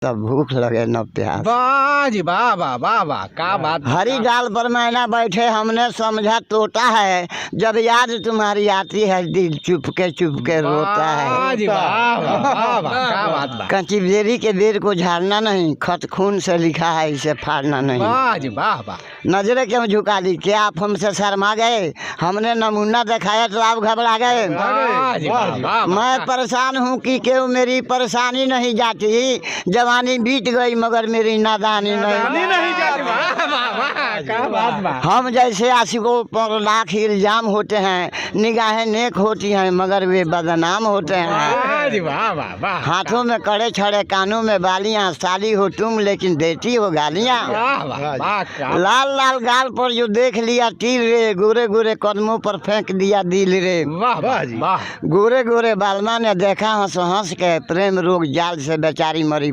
तब भूख लगे न प्यास। वाह जी वाह वाह वाह वाह, क्या बात। हरी डाल पर मैना बैठे हमने समझा तोता है, जब याद तुम्हारी आती है दिल चुपके चुपके रोता है। वाह जी वाह वाह वाह वाह, क्या बात बा। कंची बेरी के बेर को झाड़ना नहीं, खत खून से लिखा है इसे फाड़ना नहीं। वाह जी वाह वाह। नजरें क्यों झुका दी, क्या आप हमसे शर्मा गए? हमने नमूना दिखाया तो आप घबरा गए। वाह जी वाह वाह। मैं परेशान हूँ कि क्यों मेरी परेशानी नहीं जाती, जवानी बीत गई मगर मेरी नादानी नहीं जाती। वाह वाह वाह, क्या बात बा। हम जैसे आशिकों पर लाख इल्जाम होते हैं, निगाहें नेक होती हैं मगर वे बदनाम होते हैं। वाह जी वाह वाह वाह। हाथों में कड़े छड़े कानों में बालियां, साली हो तुम लेकिन देती हो गालियां। वाह वाह वाह, क्या। लाल लाल गाल पर जो देख लिया तिल रे, गोरे गोरे कदमों पर फेंक दिया दिल रे। वाह वाह जी वाह। गोरे गोरे बालमा ने देखा हंस हंस के, प्रेम रोग जाल से बेचारी मरी।